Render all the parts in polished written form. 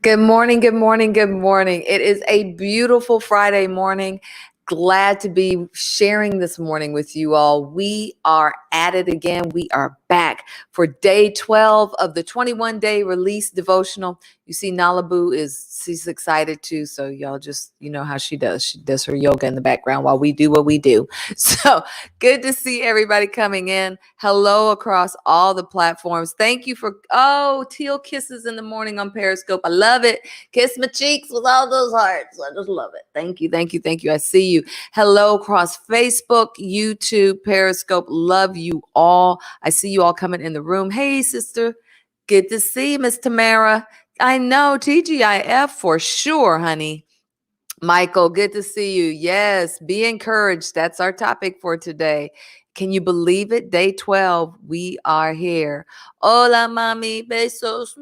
Good morning, good morning, good morning. It is a beautiful Friday morning. Glad to be sharing this morning with you all. We are at it again. We are back for day 12 of the 21-day release devotional. You see, she's excited too. So y'all just, you know how she does. She does her yoga in the background while we do what we do. So good to see everybody coming in. Hello across all the platforms. Thank you for, teal kisses in the morning on Periscope. I love it. Kiss my cheeks with all those hearts. I just love it. Thank you, thank you, thank you. I see you. Hello across Facebook, YouTube, Periscope. Love you all. I see you all coming in the room. Hey, sister. Good to see you, Miss Tamara. I know, TGIF for sure, honey. Michael, good to see you. Yes, be encouraged. That's our topic for today. Can you believe it? Day 12, we are here. Hola, mami, besos.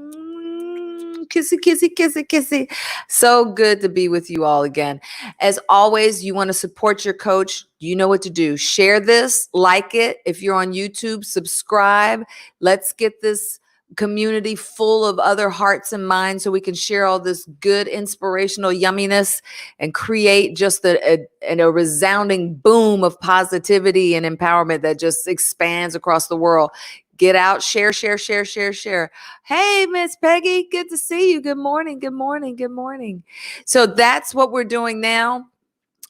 Kissy, kissy, kissy, kissy. So good to be with you all again. As always, you want to support your coach. You know what to do. Share this, like it. If you're on YouTube, subscribe. Let's get this community full of other hearts and minds so we can share all this good inspirational yumminess and create just a resounding boom of positivity and empowerment that just expands across the world. Get out, share, share, share, share, share. Hey, Miss Peggy, good to see you. Good morning, good morning, good morning. So that's what we're doing now.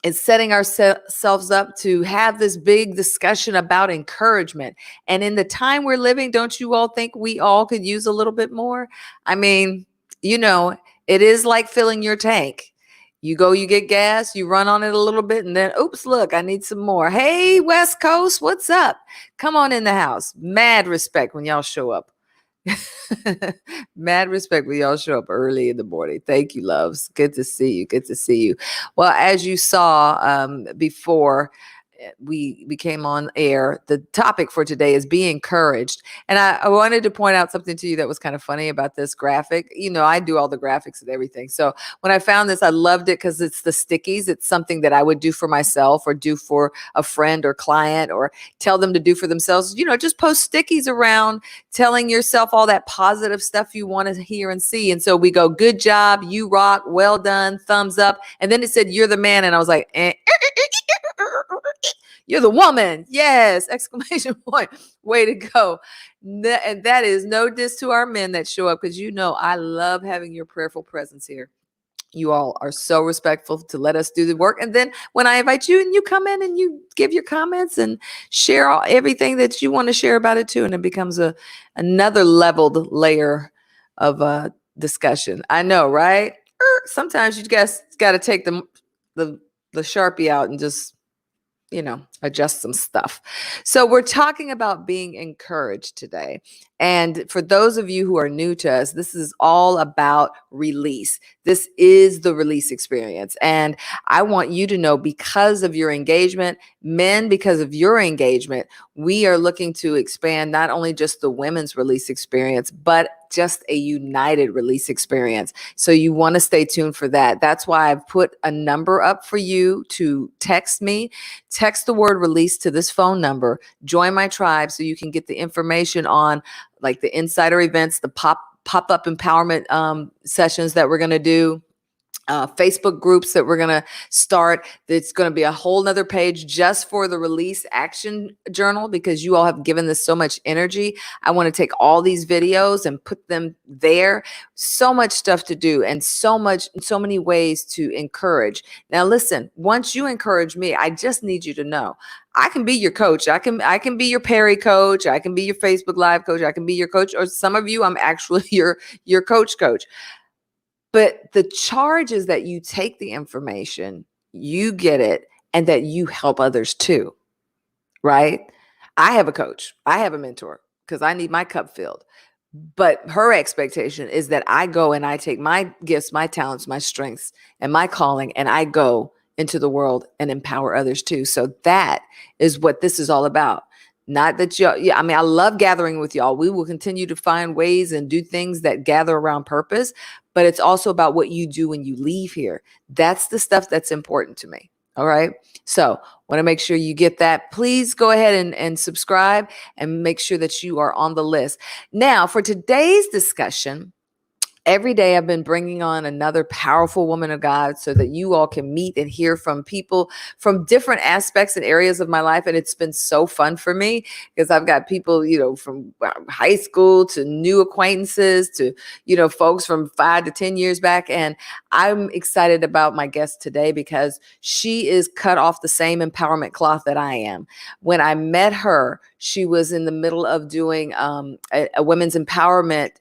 Is setting ourselves up to have this big discussion about encouragement. And in the time we're living, don't you all think we all could use a little bit more? I mean, it is like filling your tank. You go, you get gas, you run on it a little bit, and then, oops, look, I need some more. Hey, West Coast, what's up? Come on in the house. Mad respect when y'all show up. Mad respect when y'all show up early in the morning. Thank you, loves. Good to see you. Good to see you. Well, as you saw before we came on air, the topic for today is be encouraged. And I wanted to point out something to you that was kind of funny about this graphic. I do all the graphics and everything. So when I found this, I loved it because it's the stickies. It's something that I would do for myself or do for a friend or client or tell them to do for themselves. Just post stickies around telling yourself all that positive stuff you want to hear and see. And so we go, good job, you rock, well done, thumbs up. And then it said, you're the man. And I was like, you're the woman. Yes. Exclamation point. Way to go. And that is no diss to our men that show up because I love having your prayerful presence here. You all are so respectful to let us do the work. And then when I invite you and you come in and you give your comments and share everything that you want to share about it too. And it becomes another leveled layer of discussion. I know, right? Sometimes you guys got to take the Sharpie out and just adjust some stuff. So we're talking about being encouraged today. And for those of you who are new to us, this is all about release. This is the release experience. And I want you to know, because of your engagement, men, because of your engagement, we are looking to expand not only just the women's release experience, but just a united release experience. So you want to stay tuned for that. That's why I've put a number up for you to text me. Text the word release to this phone number. Join my tribe so you can get the information on like the insider events, the pop-up empowerment sessions that we're going to do. Facebook groups that we're going to start. It's going to be a whole nother page just for the release action journal because you all have given this so much energy. I want to take all these videos and put them there. So much stuff to do and so many ways to encourage. Now, listen, once you encourage me, I just need you to know I can be your coach. I can be your Perry coach. I can be your Facebook Live coach. I can be your coach. Or some of you, I'm actually your coach. But the charge is that you take the information, you get it, and that you help others too, right? I have a coach. I have a mentor because I need my cup filled. But her expectation is that I go and I take my gifts, my talents, my strengths, and my calling, and I go into the world and empower others too. So that is what this is all about. Not that I love gathering with y'all. We will continue to find ways and do things that gather around purpose, but it's also about what you do when you leave here. That's the stuff that's important to me. All right. So want to make sure you get that. Please go ahead and subscribe and make sure that you are on the list. Now for today's discussion, every day I've been bringing on another powerful woman of God so that you all can meet and hear from people from different aspects and areas of my life. And it's been so fun for me because I've got people, from high school to new acquaintances to, folks from 5 to 10 years back. And I'm excited about my guest today because she is cut off the same empowerment cloth that I am. When I met her, she was in the middle of doing a women's empowerment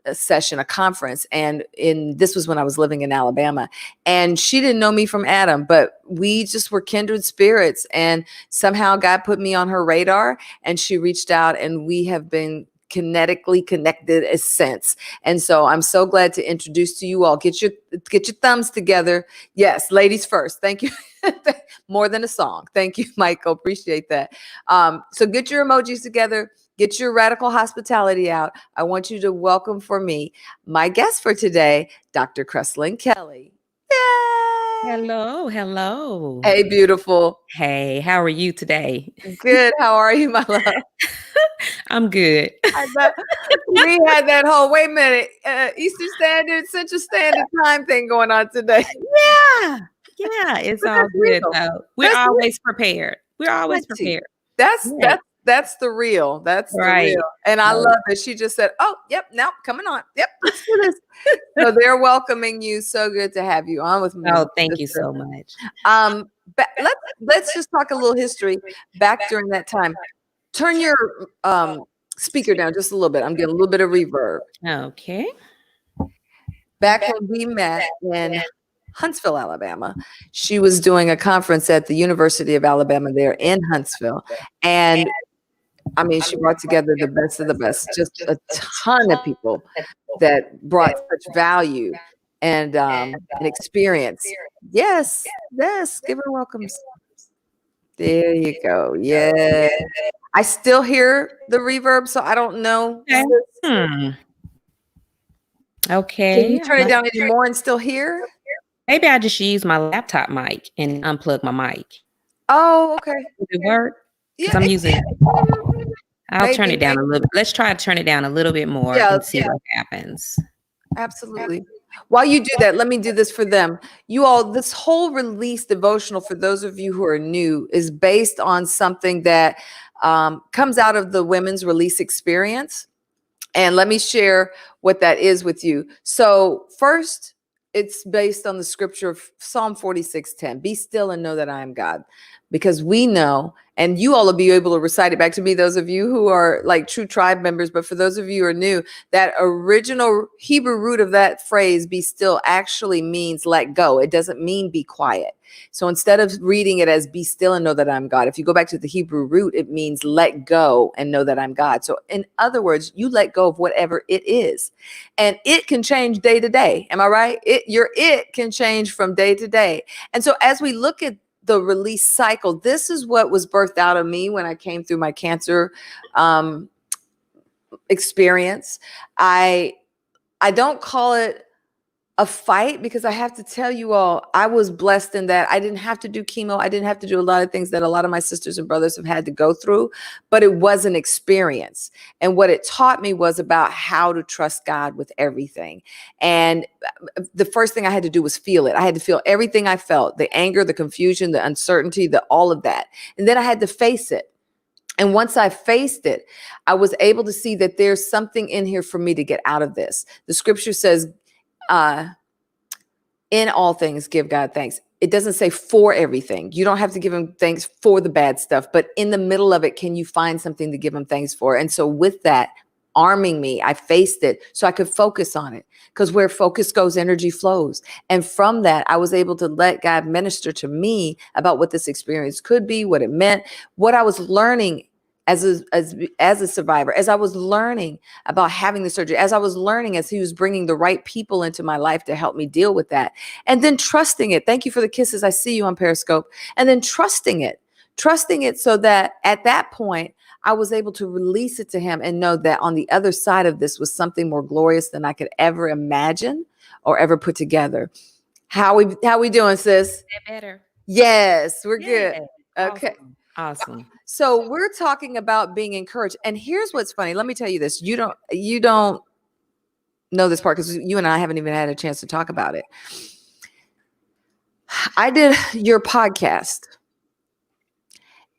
a session, a conference. And this was when I was living in Alabama, and she didn't know me from Adam, but we just were kindred spirits. And somehow God put me on her radar, and she reached out, and we have been kinetically connected as since. And so I'm so glad to introduce to you all. Get your thumbs together. Yes, ladies first. Thank you. More than a song. Thank you, Michael. Appreciate that. So get your emojis together. Get your radical hospitality out. I want you to welcome for me my guest for today, Dr. Kreslyn Kelley. Yay! Hello. Hey, beautiful. Hey, how are you today? Good. How are you, my love? I'm good. We had that whole, wait a minute, Eastern Standard, Central Standard Time thing going on today. Yeah, it's all good though. We're always prepared. That's the real. That's right. The real. And I love that she just said, "Oh, yep, now coming on. Yep, let's do this." So they're welcoming you. So good to have you on with me. Oh, thank you so much. But let's just talk a little history back during that time. Turn your speaker down just a little bit. I'm getting a little bit of reverb. Okay. Back when we met in Huntsville, Alabama, she was doing a conference at the University of Alabama there in Huntsville. And I mean, she brought together the best of the best, just a ton of people that brought such value and experience. Yes, give her welcomes. There you go. Yeah. I still hear the reverb, so I don't know. Okay. Can you turn it down any more and still hear? Maybe I just use my laptop mic and unplug my mic. Oh, okay. Does it work? Because I'm using it. I'll turn it down a little bit. Let's try to turn it down a little bit more and see what happens. Absolutely. While you do that, let me do this for them. You all, this whole release devotional, for those of you who are new, is based on something that comes out of the women's release experience. And let me share what that is with you. So first, it's based on the scripture of Psalm 46:10. Be still and know that I am God. Because we know, and you all will be able to recite it back to me, those of you who are like true tribe members, but for those of you who are new, that original Hebrew root of that phrase, be still, actually means let go. It doesn't mean be quiet. So instead of reading it as be still and know that I'm God, if you go back to the Hebrew root, it means let go and know that I'm God. So in other words, you let go of whatever it is. And it can change day to day. Am I right? It can change from day to day. And so as we look at the release cycle, this is what was birthed out of me when I came through my cancer experience. I don't call it a fight, because I have to tell you all, I was blessed in that I didn't have to do chemo. I didn't have to do a lot of things that a lot of my sisters and brothers have had to go through, but it was an experience. And what it taught me was about how to trust God with everything. And the first thing I had to do was feel it. I had to feel everything I felt, the anger, the confusion, the uncertainty, all of that. And then I had to face it. And once I faced it, I was able to see that there's something in here for me to get out of this. The scripture says, in all things, give God thanks. It doesn't say for everything. You don't have to give him thanks for the bad stuff, but in the middle of it, can you find something to give him thanks for? And so with that arming me, I faced it so I could focus on it, because where focus goes, energy flows. And from that, I was able to let God minister to me about what this experience could be, what it meant, what I was learning as a survivor, as I was learning about having the surgery, as I was learning, as he was bringing the right people into my life to help me deal with that. And then trusting it. Thank you for the kisses. I see you on Periscope. And then trusting it so that at that point, I was able to release it to him and know that on the other side of this was something more glorious than I could ever imagine or ever put together. How we doing, sis? Better. Yes, we're good. Okay. Awesome. So we're talking about being encouraged. And here's what's funny. Let me tell you this. You don't know this part because you and I haven't even had a chance to talk about it. I did your podcast,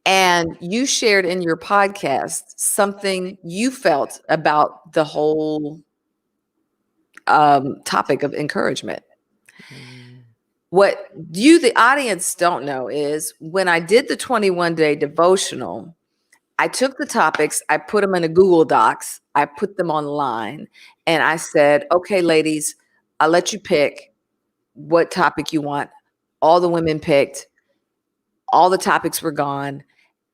and you shared in your podcast something you felt about the whole topic of encouragement. What you, the audience, don't know is when I did the 21-day devotional, I took the topics, I put them in a Google Docs, I put them online, and I said, okay, ladies, I'll let you pick what topic you want. All the women picked. All the topics were gone.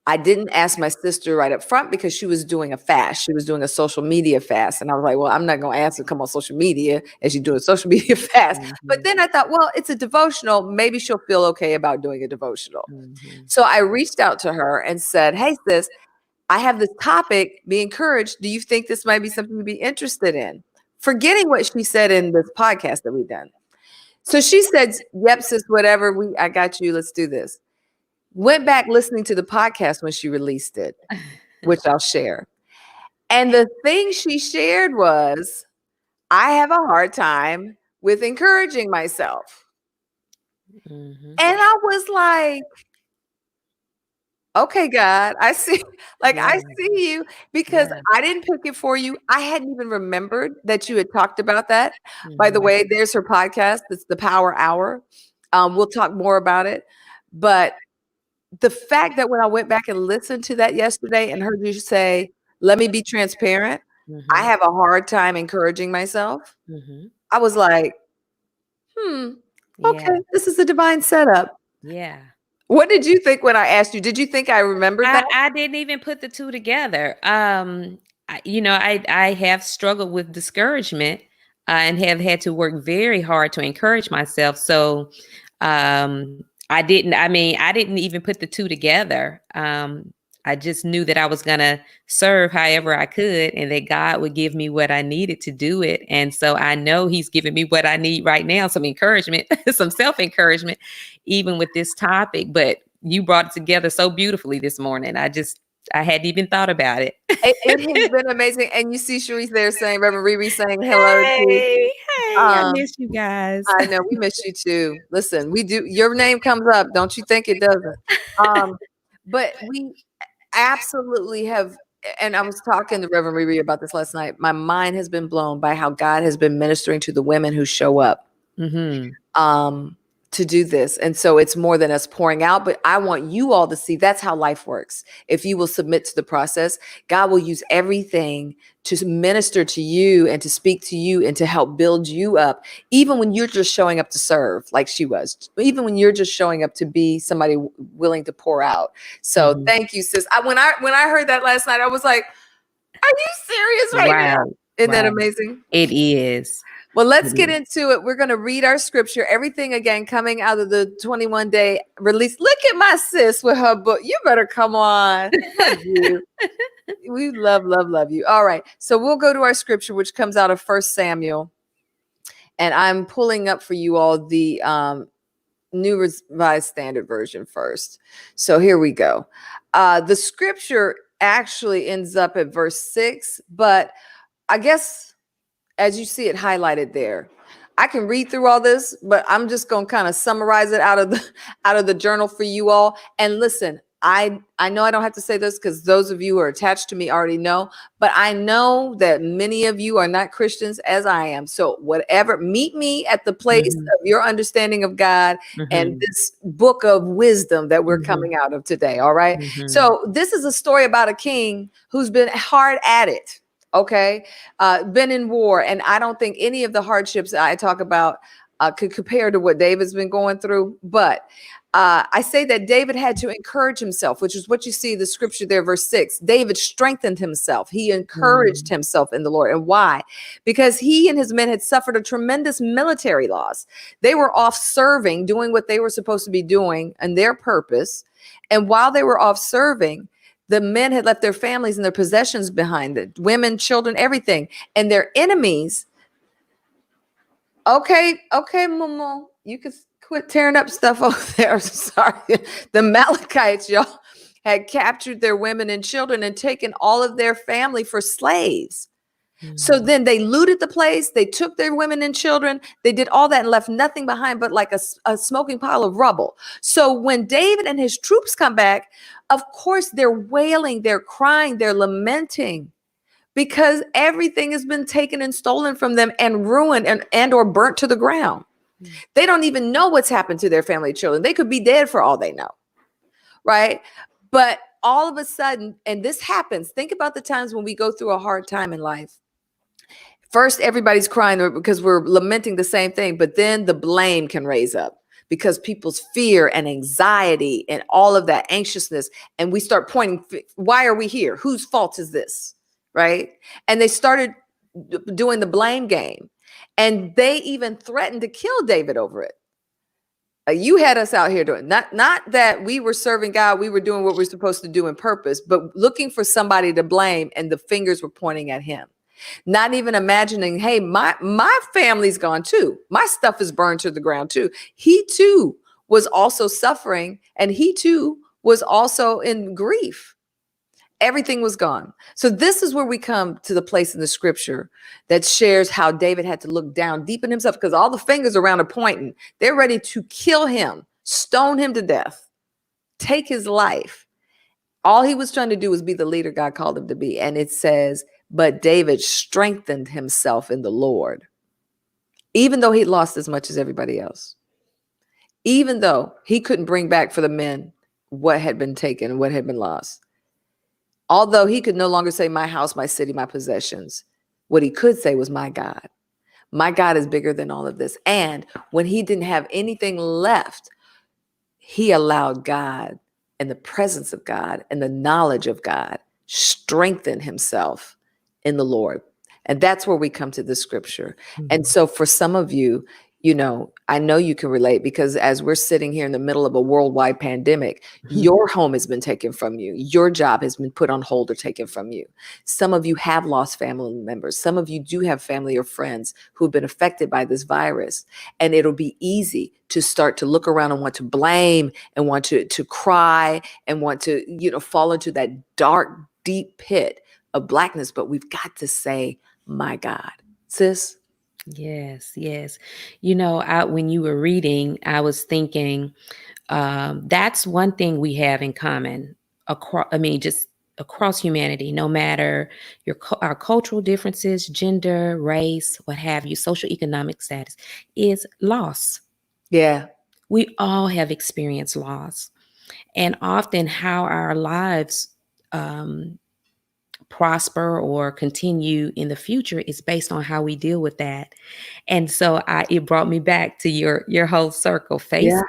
I didn't ask my sister right up front because she was doing a fast. She was doing a social media fast. And I was like, well, I'm not going to ask her to come on social media as she's doing a social media fast. But then I thought, well, it's a devotional. Maybe she'll feel okay about doing a devotional. So I reached out to her and said, hey, sis, I have this topic, be encouraged. Do you think this might be something to be interested in? Forgetting what she said in this podcast that we've done. So she said, yep, sis, whatever. I got you. Let's do this. Went back listening to the podcast when she released it, which I'll share. And the thing she shared was, I have a hard time with encouraging myself. And I was like, okay, God, I see, I see you, because I didn't pick it for you. I hadn't even remembered that you had talked about that. By the way, there's her podcast. It's the Power Hour. We'll talk more about it. But the fact that when I went back and listened to that yesterday and heard you say, let me be transparent, I have a hard time encouraging myself. I was like, okay, this is a divine setup. Yeah. What did you think when I asked you? Did you think I remembered that? I didn't even put the two together. I have struggled with discouragement and have had to work very hard to encourage myself. So I didn't even put the two together. I just knew that I was going to serve however I could and that God would give me what I needed to do it. And so I know he's giving me what I need right now, some encouragement, some self-encouragement, even with this topic. But you brought it together so beautifully this morning. I hadn't even thought about it. It has been amazing. And you see Sharice there saying, Reverend Riri saying hello to you. Hey, I miss you guys. I know, we miss you too. Listen, we do. Your name comes up. Don't you think it doesn't? But we absolutely have. And I was talking to Reverend Riri about this last night. My mind has been blown by how God has been ministering to the women who show up. To do this. And so it's more than us pouring out, but I want you all to see that's how life works. If you will submit to the process, God will use everything to minister to you and to speak to you and to help build you up, even when you're just showing up to serve like she was, even when you're just showing up to be somebody willing to pour out. So thank you, sis. When I heard that last night, I was like, are you serious right now? Isn't that amazing? It is. Well, let's get into it. We're going to read our scripture. Everything, again, coming out of the 21-day release. Look at my sis with her book. You better come on. We love you. All right. So we'll go to our scripture, which comes out of 1 Samuel. And I'm pulling up for you all the New Revised Standard Version first. So here we go. The scripture actually ends up at verse 6, but I guess as you see it highlighted there, I can read through all this, but I'm just going to kind of summarize it out of the journal for you all. And listen, I know I don't have to say this because those of you who are attached to me already know, but I know that many of you are not Christians as I am. So whatever, meet me at the place of your understanding of God and this book of wisdom that we're coming out of today. All right. So this is a story about a king who's been hard at it. Okay. Been in war. And I don't think any of the hardships I talk about could compare to what David's been going through. But I say that David had to encourage himself, which is what you see the scripture there, verse 6. David strengthened himself. He encouraged himself in the Lord. And why? Because he and his men had suffered a tremendous military loss. They were off serving, doing what they were supposed to be doing and their purpose. And while they were off serving, the men had left their families and their possessions behind, the women, children, everything. And their enemies. Okay, Momo, you can quit tearing up stuff over there. Sorry. The Amalekites, y'all, had captured their women and children and taken all of their family for slaves. So Mm. then they looted the place. They took their women and children. They did all that and left nothing behind but like a smoking pile of rubble. So when David and his troops come back, of course, they're wailing, they're crying, they're lamenting because everything has been taken and stolen from them and ruined and or burnt to the ground. Mm. They don't even know what's happened to their family children. They could be dead for all they know, right? But all of a sudden, and this happens, think about the times when we go through a hard time in life. First, everybody's crying because we're lamenting the same thing, but then the blame can raise up because people's fear and anxiety and all of that anxiousness, and we start pointing, why are we here? Whose fault is this? Right? And they started doing the blame game, and they even threatened to kill David over it. You had us out here doing not that we were serving God, we were doing what we're supposed to do in purpose, but looking for somebody to blame, and the fingers were pointing at him. Not even imagining, hey, my family's gone too. My stuff is burned to the ground too. He too was also suffering, and he too was also in grief. Everything was gone. So this is where we come to the place in the scripture that shares how David had to look down deep in himself because all the fingers around are pointing. They're ready to kill him, stone him to death, take his life. All he was trying to do was be the leader God called him to be. And it says, but David strengthened himself in the Lord, even though he lost as much as everybody else, even though he couldn't bring back for the men what had been taken and what had been lost. Although he could no longer say my house, my city, my possessions, what he could say was my God. My God is bigger than all of this. And when he didn't have anything left, he allowed God and the presence of God and the knowledge of God strengthen himself in the Lord. And that's where we come to the scripture. Mm. And so for some of you, I know you can relate because as we're sitting here in the middle of a worldwide pandemic, your home has been taken from you. Your job has been put on hold or taken from you. Some of you have lost family members. Some of you do have family or friends who have been affected by this virus. And it'll be easy to start to look around and want to blame and want to cry and want to, fall into that dark, deep pit of blackness. But we've got to say, my God, sis. Yes, yes. When you were reading, I was thinking that's one thing we have in common just across humanity, no matter our cultural differences, gender, race, what have you, social economic status, is loss. Yeah. We all have experienced loss, and often how our lives prosper or continue in the future is based on how we deal with that. And so it brought me back to your whole circle. Face it.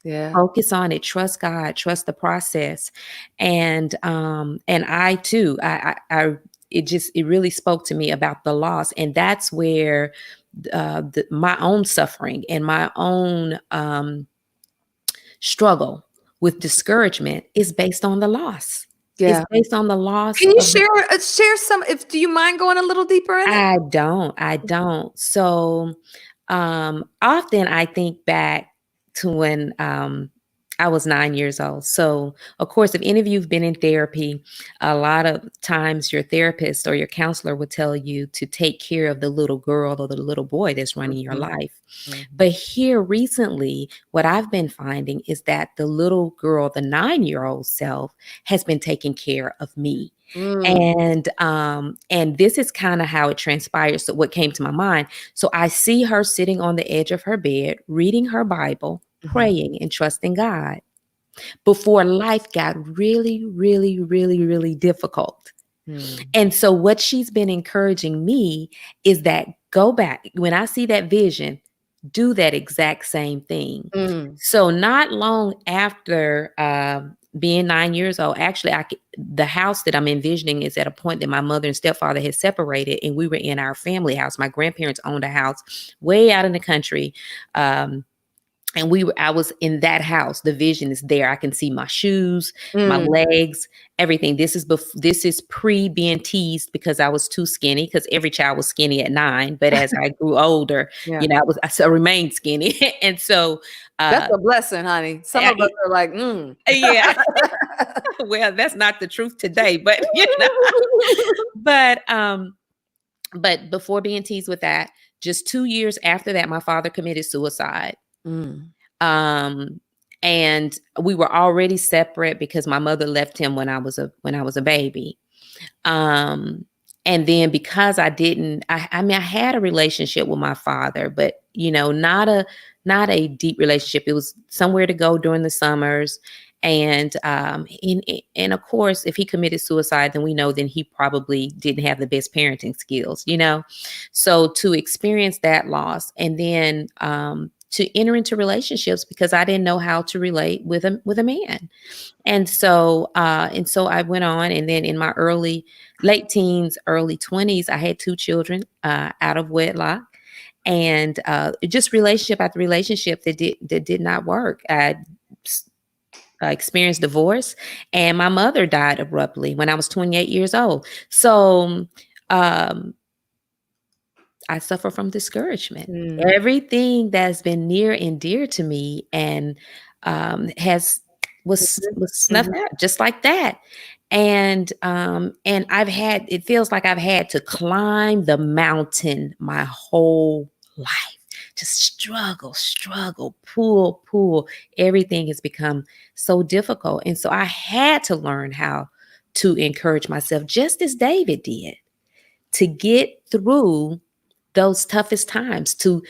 Yeah. Focus on it. Trust God. Trust the process. And I too, it really spoke to me about the loss, and that's where my own suffering and my own struggle with discouragement is based on the loss. Yeah. It's based on the loss. Can you share some, do you mind going a little deeper in it? I don't. So often I think back to when I was 9 years old. So of course, if any of you've been in therapy, a lot of times your therapist or your counselor would tell you to take care of the little girl or the little boy that's running your life. Mm-hmm. But here recently, what I've been finding is that the little girl, the 9-year-old self, has been taking care of me. And this is kind of how it transpires. So what came to my mind. So I see her sitting on the edge of her bed, reading her Bible, praying and trusting God before life got really, really, really, really difficult. And so what she's been encouraging me is that go back. When I see that vision, do that exact same thing. So not long after being 9 years old, actually, the house that I'm envisioning is at a point that my mother and stepfather had separated, and we were in our family house. My grandparents owned a house way out in the country. And I was in that house. The vision is there. I can see my shoes, my legs, everything. This is pre being teased because I was too skinny, because every child was skinny at 9. But as I grew older, I remained skinny. And so that's a blessing, honey. Some of us are like, yeah. Well, that's not the truth today, but but But before being teased with that, just 2 years after that, my father committed suicide. Mm. Um, and we were already separate because my mother left him when I was a baby. Um, and then because I mean, I had a relationship with my father, but not a deep relationship. It was somewhere to go during the summers. And of course, if he committed suicide, then we know then he probably didn't have the best parenting skills. So to experience that loss, and then to enter into relationships because I didn't know how to relate with a man. And so I went on, and then in my late teens, early 20s, I had two children out of wedlock, and just relationship after relationship that did not work. I experienced divorce, and my mother died abruptly when I was 28 years old. So um, I suffer from discouragement. Mm. Everything that's been near and dear to me and has was snuffed Mhm. out just like that. And it feels like I've had to climb the mountain my whole life. Just struggle, pull. Everything has become so difficult. And so I had to learn how to encourage myself, just as David did, to get through those toughest times, to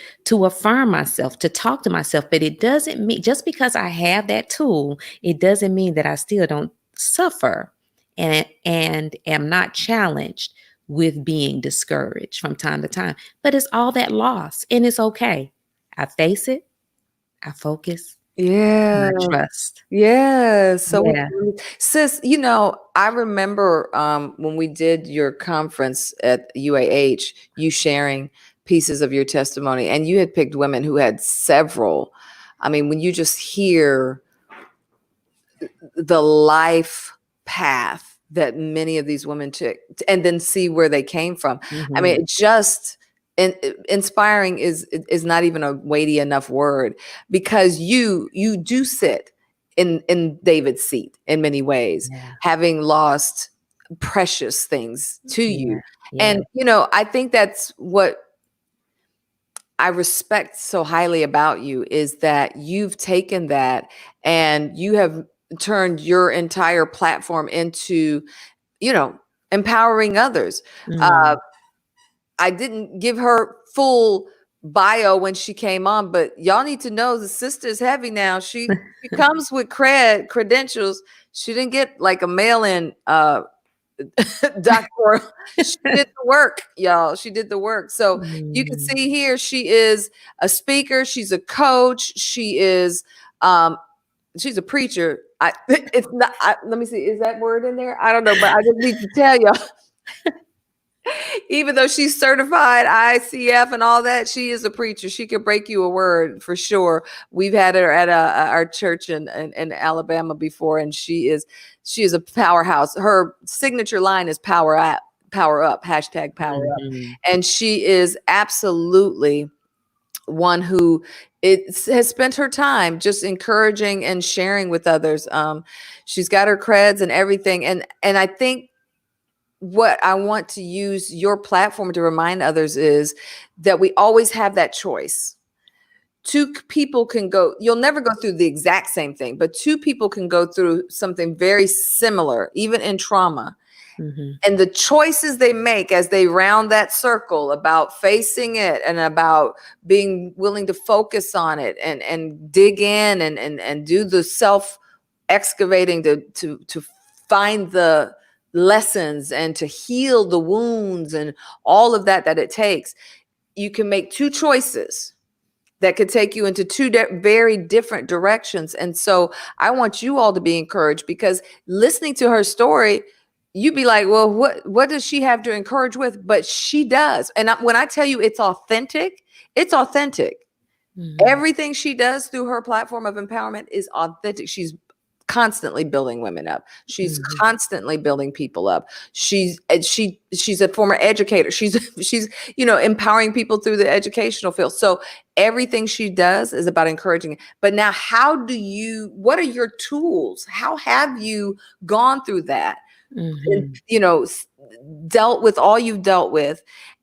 affirm myself, to talk to myself. But it doesn't mean, just because I have that tool, it doesn't mean that I still don't suffer and am not challenged with being discouraged from time to time. But it's all that loss, and it's okay. I face it, I focus, and Yeah. I trust. Yeah. So Yeah. sis, I remember when we did your conference at UAH, you sharing pieces of your testimony, and you had picked women who had several. I mean, when you just hear the life path that many of these women took and then see where they came from. I mean, Mhm. it just inspiring is not even a weighty enough word, because you do sit in David's seat in many ways, Yeah. having lost precious things to Yeah. you. Yeah. And I think that's what I respect so highly about you, is that you've taken that and you have turned your entire platform into, you know, empowering others. Uh, Mm. I didn't give her full bio when she came on, but y'all need to know the sister's heavy now. She comes with credentials. She didn't get like a mail-in doctor. She did the work, y'all. She did the work. So you can Mm. see here, she is a speaker, she's a coach, um she's a preacher. It's not, let me see, is that word in there? I don't know, but I just need to tell y'all, even though she's certified ICF and all that, she is a preacher. She could break you a word for sure. We've had her at our church in Alabama before, and she is a powerhouse. Her signature line is power up, hashtag power up. Mhm. And she is absolutely one who has spent her time just encouraging and sharing with others. She's got her creds and everything. And I think what I want to use your platform to remind others is that we always have that choice. Two people can go, you'll never go through the exact same thing, but two people can go through something very similar, even in trauma. Mhm. And the choices they make as they round that circle about facing it and about being willing to focus on it and dig in and do the self excavating to find the lessons and to heal the wounds and all of that it takes. You can make two choices that could take you into two very different directions. And so I want you all to be encouraged, because listening to her story, you'd be like, well, what does she have to encourage with? But she does. And when I tell you it's authentic, it's authentic. Mhm. Everything she does through her platform of empowerment is authentic. She's constantly building women up. She's Mhm. constantly building people up. She's a former educator. She's empowering people through the educational field. So everything she does is about encouraging. But now, what are your tools? How have you gone through that? And, Mhm. dealt with all you've dealt with,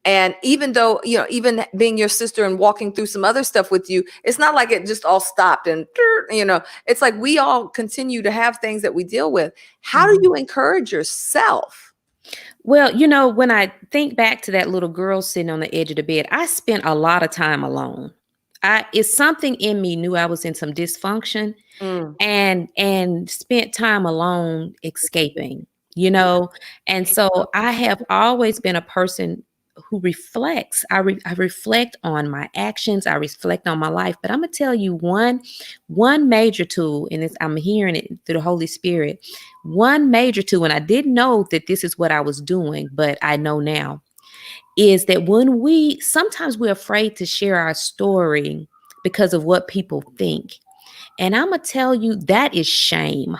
And even though, even being your sister and walking through some other stuff with you, it's not like it just all stopped and, it's like we all continue to have things that we deal with. How do you encourage yourself? Well, when I think back to that little girl sitting on the edge of the bed, I spent a lot of time alone. It's something in me knew I was in some dysfunction Mm. and spent time alone escaping, and so I have always been a person who reflects. I reflect on my actions, I reflect on my life. But I'm gonna tell you one major tool, and this, I'm hearing it through the Holy Spirit. One major tool, and I didn't know that this is what I was doing, but I know now, is that sometimes we're afraid to share our story because of what people think. And I'm going to tell you, that is shame.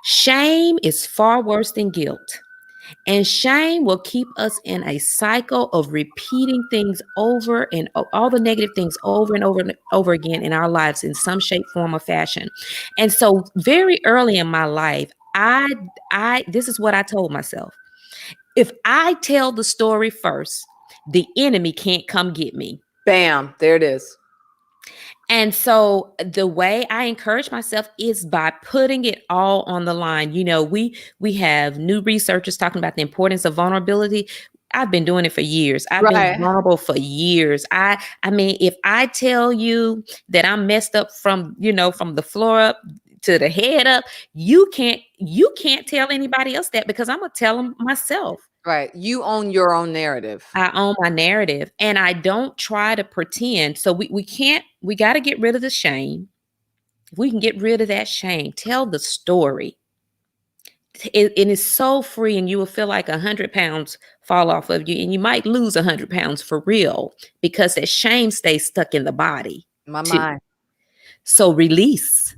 Shame is far worse than guilt. And shame will keep us in a cycle of repeating things over and all the negative things over and over and over again in our lives in some shape, form, or fashion. And so very early in my life, this is what I told myself. If I tell the story first, the enemy can't come get me. Bam, there it is. And so the way I encourage myself is by putting it all on the line. We have new researchers talking about the importance of vulnerability. I've been doing it for years. I've been vulnerable for years. I mean, if I tell you that I'm messed up from the floor up to the head up, you can't tell anybody else that, because I'm going to tell them myself. Right. You own your own narrative. I own my narrative, and I don't try to pretend. So we got to get rid of the shame. If we can get rid of that shame, tell the story. It is so free, and you will feel like 100 pounds fall off of you, and you might lose 100 pounds for real, because that shame stays stuck in the body. My mind. So release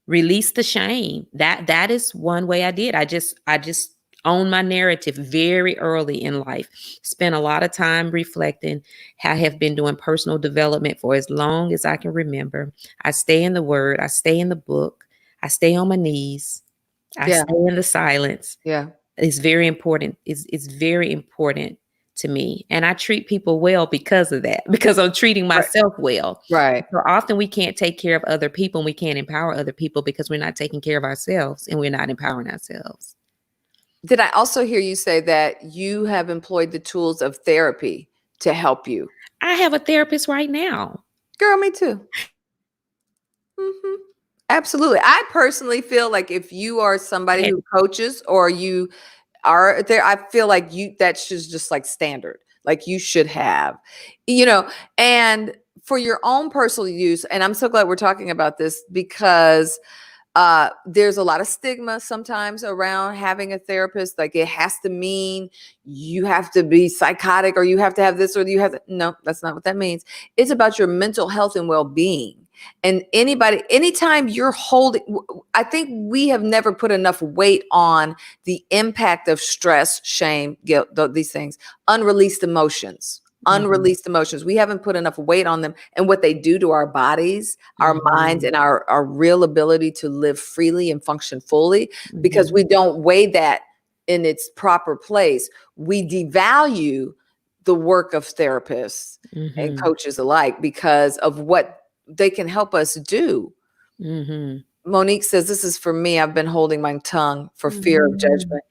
the shame. That is one way I did. I just own my narrative very early in life. Spent a lot of time reflecting. I have been doing personal development for as long as I can remember. I stay in the Word. I stay in the book. I stay on my knees. I stay in the silence. Yeah. It's very important. It's very important to me. And I treat people well because of that, because I'm treating myself well. Right. So often we can't take care of other people, and we can't empower other people because we're not taking care of ourselves, and we're not empowering ourselves. Did I also hear you say that you have employed the tools of therapy to help you? I have a therapist right now. Girl, me too. Mm-hmm. Absolutely. I personally feel like if you are somebody who coaches, or you are there, I feel like that's just like standard. Like you should have, and for your own personal use. And I'm so glad we're talking about this, because there's a lot of stigma sometimes around having a therapist. Like it has to mean you have to be psychotic, or you have to have this, or you have to. No, that's not what that means. It's about your mental health and well-being. And anytime you're holding, I think we have never put enough weight on the impact of stress, shame, guilt, these things, unreleased emotions. Unreleased emotions. We haven't put enough weight on them and what they do to our bodies, our minds, and our real ability to live freely and function fully, because we don't weigh that in its proper place. We devalue the work of therapists and coaches alike because of what they can help us do. Monique says, this is for me. I've been holding my tongue for fear of judgment.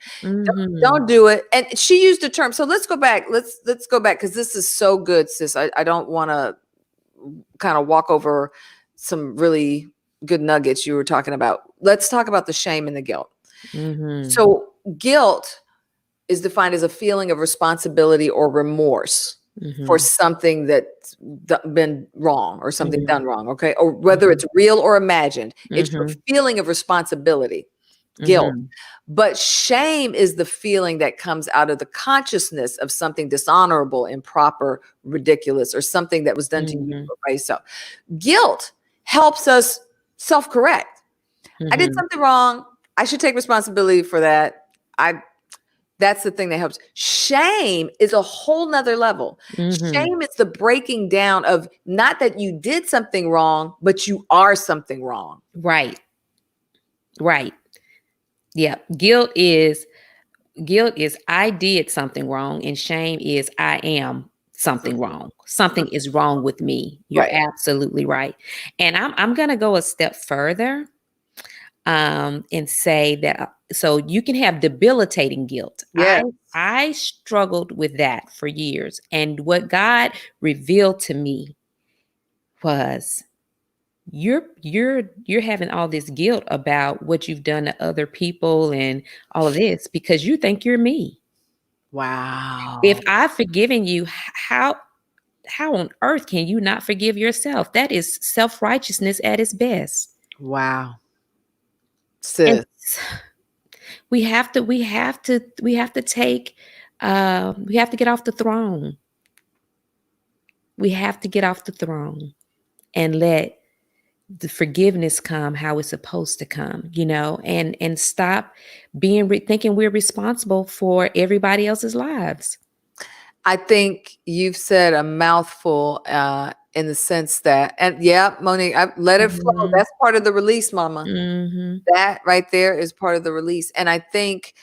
Don't do it. And she used a term. So let's go back. Let's go back, because this is so good, sis. I don't want to kind of walk over some really good nuggets you were talking about. Let's talk about the shame and the guilt. So guilt is defined as a feeling of responsibility or remorse for something that's been wrong, or something done wrong. Okay. Or whether it's real or imagined, it's your feeling of responsibility, guilt. But shame is the feeling that comes out of the consciousness of something dishonorable, improper, ridiculous, or something that was done to you by yourself. Guilt helps us self-correct. I did something wrong. I should take responsibility for that. That's the thing that helps. Shame is a whole nother level. Shame is the breaking down of not that you did something wrong, but you are something wrong. Right. Yeah. Guilt is guilt is I did something wrong, and shame is I am something wrong. Something is wrong with me. You're Right. absolutely right. And I'm gonna go a step further and say that so you can have debilitating guilt. Yeah. I struggled with that for years, and what God revealed to me was you're having all this guilt about what you've done to other people and all of this because you think you're me. If Wow. I've forgiven you, how on earth can you not forgive yourself? That is self-righteousness at its best. Wow. And Sis. we have to take we have to get off the throne. We have to get off the throne and let the forgiveness come how it's supposed to come, and stop being thinking we're responsible for everybody else's lives. I think you've said a mouthful in the sense that, and yeah, Monique, let it flow. Mhm. That's part of the release, mama. Mhm. That right there is part of the release. And I think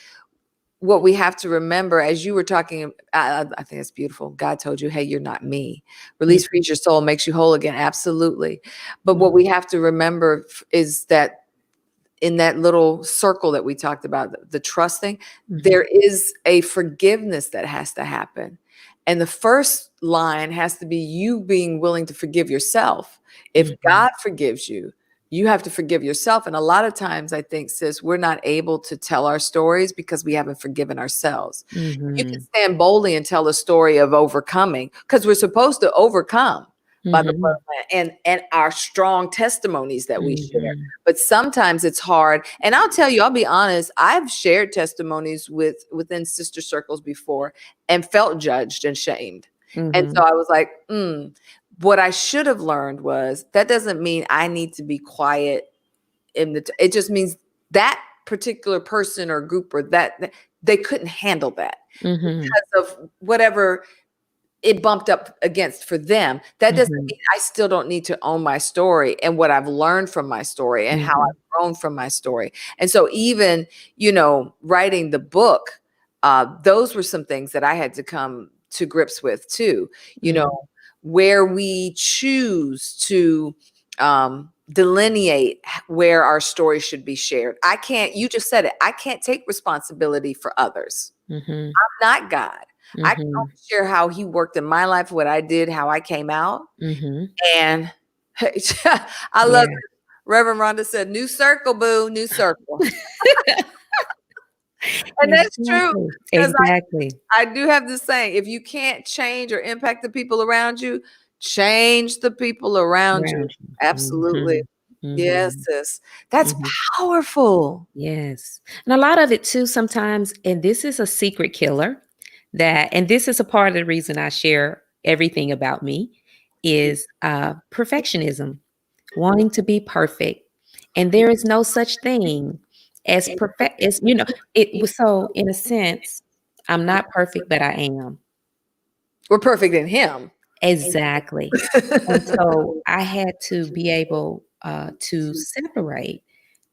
what we have to remember as you were talking, I think it's beautiful. God told you, hey, you're not me. Release, frees your soul, makes you whole again. Absolutely. But what we have to remember is that in that little circle that we talked about, the trusting, there is a forgiveness that has to happen. And the first line has to be you being willing to forgive yourself. If God forgives you, you have to forgive yourself. And a lot of times I think, sis, we're not able to tell our stories because we haven't forgiven ourselves. You can stand boldly and tell a story of overcoming because we're supposed to overcome by the blood of the Lamb and our strong testimonies that we share. But sometimes it's hard. And I'll tell you, I'll be honest, I've shared testimonies within sister circles before and felt judged and shamed. And so I was like, what I should have learned was that doesn't mean I need to be quiet it just means that particular person or group or that they couldn't handle that because of whatever it bumped up against for them. That doesn't mean I still don't need to own my story and what I've learned from my story and how I've grown from my story. And so even, writing the book, those were some things that I had to come to grips with too, where we choose to delineate where our story should be shared. You just said it, I can't take responsibility for others. I'm not God. I can only share how he worked in my life, what I did, how I came out. And I love it. Reverend Rhonda said, new circle, boo, new circle. And that's true. Because I do have this saying, if you can't change or impact the people around you, change the people around you. Absolutely. Yes, sis. That's powerful. Yes. And a lot of it too, sometimes, and this is a secret killer and this is a part of the reason I share everything about me is perfectionism, wanting to be perfect. And there is no such thing as perfect as, it was so in a sense, I'm not perfect, but I am. We're perfect in him. Exactly. And so I had to be able to separate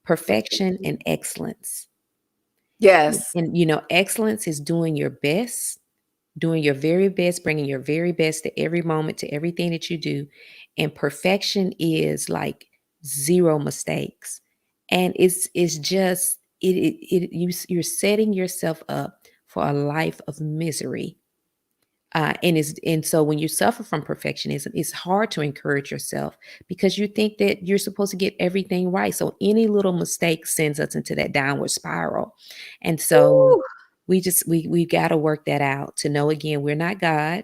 perfection and excellence. Yes. And, excellence is doing your best, doing your very best, bringing your very best to every moment, to everything that you do. And perfection is like zero mistakes. And it's just, you're setting yourself up for a life of misery. And so when you suffer from perfectionism, it's hard to encourage yourself because you think that you're supposed to get everything right. So any little mistake sends us into that downward spiral. And so we got to work that out to know, again, we're not God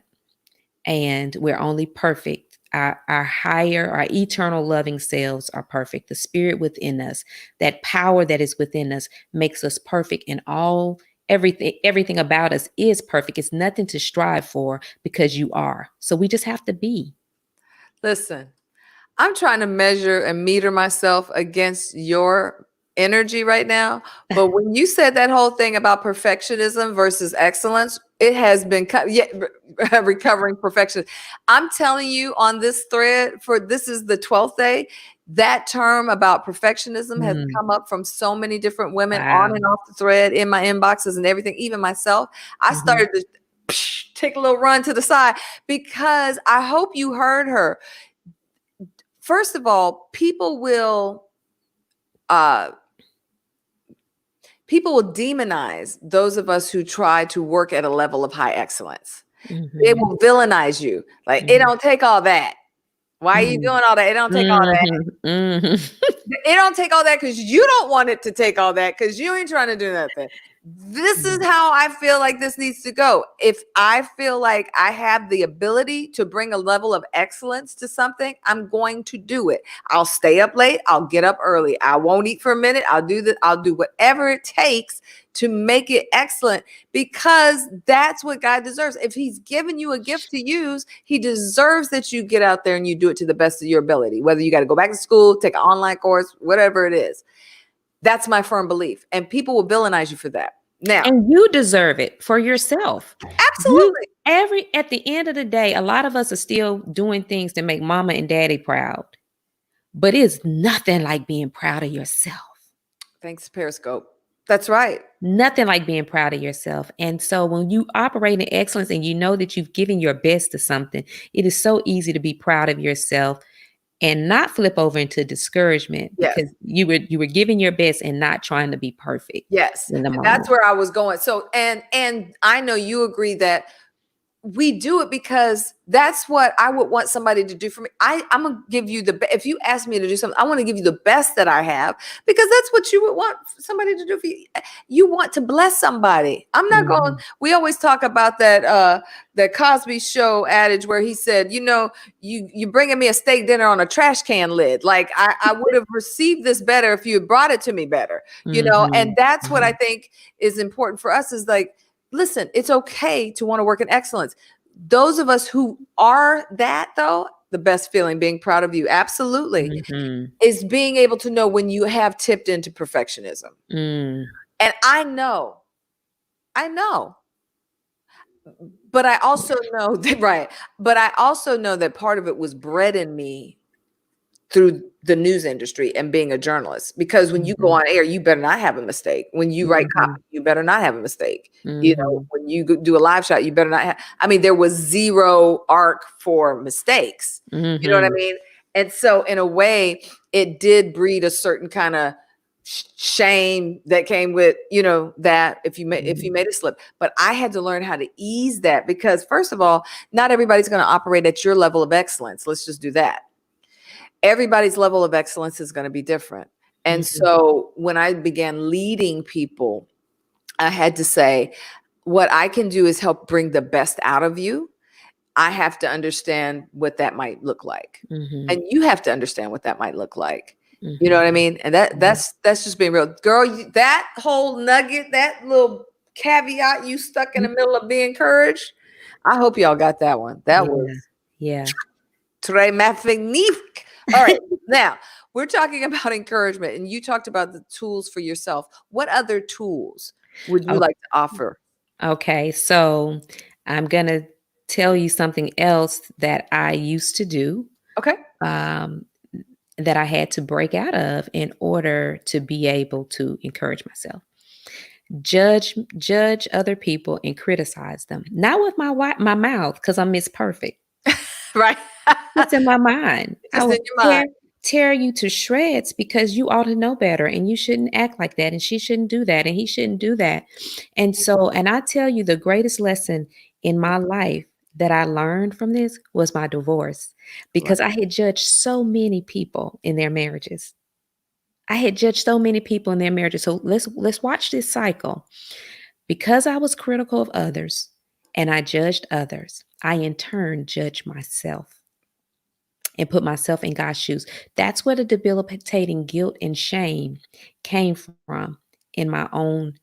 and we're only perfect. Our eternal loving selves are perfect. The spirit within us, that power that is within us makes us perfect in everything about us is perfect. It's nothing to strive for because you are. So we just have to be. Listen, I'm trying to measure and meter myself against your energy right now. But when you said that whole thing about perfectionism versus excellence, it has been recovering perfection. I'm telling you on this thread this is the 12th day. That term about perfectionism has Mm. come up from so many different women on Wow. and off the thread in my inboxes and everything, even myself. I Mhm. started to take a little run to the side because I hope you heard her. First of all, uh, people will demonize those of us who try to work at a level of high excellence. They Mhm. will villainize you. Like, it Mhm. don't take all that. Why are you Mhm. doing all that? It don't take all that. Mhm. Mhm. It don't take all that because you don't want it to take all that because you ain't trying to do nothing. This is Mhm. how I feel like this needs to go. If I feel like I have the ability to bring a level of excellence to something, I'm going to do it. I'll stay up late. I'll get up early. I won't eat for a minute. I'll do whatever it takes to make it excellent because that's what God deserves. If he's given you a gift to use, he deserves that you get out there and you do it to the best of your ability, whether you got to go back to school, take an online course, whatever it is. That's my firm belief. And people will villainize you for that. Now, And you deserve it for yourself. You absolutely. at the end of the day, a lot of us are still doing things to make mama and daddy proud. But it's nothing like being proud of yourself. Thanks, Periscope. That's right. Nothing like being proud of yourself. And so when you operate in excellence and you know that you've given your best to something, it is so easy to be proud of yourself and not flip over into discouragement Yes. because you were giving your best and not trying to be perfect Yes. in the And that's moment. where I was going. So, and I know you agree that we do it because that's what I would want somebody to do for me. I'm gonna give you if you ask me to do something, I want to give you the best that I have because that's what you would want somebody to do for you. You want to bless somebody. I'm not going. Mhm. We always talk about that Cosby Show adage where he said, you bringing me a steak dinner on a trash can lid. Like I would have received this better if you had brought it to me better. And Mhm. that's what I Mhm. think is important for us is like, listen, it's okay to want to work in excellence. Those of us who are that, though, the best feeling, being proud of you, absolutely, Mhm. is being able to know when you have tipped into perfectionism. Mm. And I know, but I also know that, right. But I also know that part of it was bred in me through the news industry and being a journalist, because when you go Mhm. on air, you better not have a mistake. When you write copy, Mhm. you better not have a mistake. Mhm. When you do a live shot, you better not have, I mean, there was zero arc for mistakes. You know what I Mhm. mean? And so in a way, it did breed a certain kind of shame that came with, that if you Mhm. made a slip. But I had to learn how to ease that because, first of all, not everybody's going to operate at your level of excellence. Let's just do that. Everybody's level of excellence is going to be different. And Mhm. so when I began leading people, I had to say, what I can do is help bring the best out of you. I have to understand what that might look like. Mhm. And you have to understand what that might look like. You know Mhm. what I mean? And Mhm. that's just being real. Girl, that whole nugget, that little caveat you stuck in the middle of being encouraged. I hope y'all got that one. That Yeah. was Yeah. très magnifique. All right. Now, we're talking about encouragement, and you talked about the tools for yourself. What other tools would you O like to offer? Okay, so I'm gonna tell you something else that I used to do, Okay. um, that I had to break out of in order to be able to encourage myself. Judge other people and criticize them. Not with my mouth, because I'm Miss Perfect. Right. It's in my mind. I Just in will your mind. tear you to shreds because you ought to know better and you shouldn't act like that and she shouldn't do that and he shouldn't do that. And so, and I tell you, the greatest lesson in my life that I learned from this was my divorce Right. because I had judged so many people in their marriages. I had judged so many people in their marriages. So let's watch this cycle. Because I was critical of others and I judged others, I in turn judged myself and put myself in God's shoes. That's where the debilitating guilt and shame came from in my own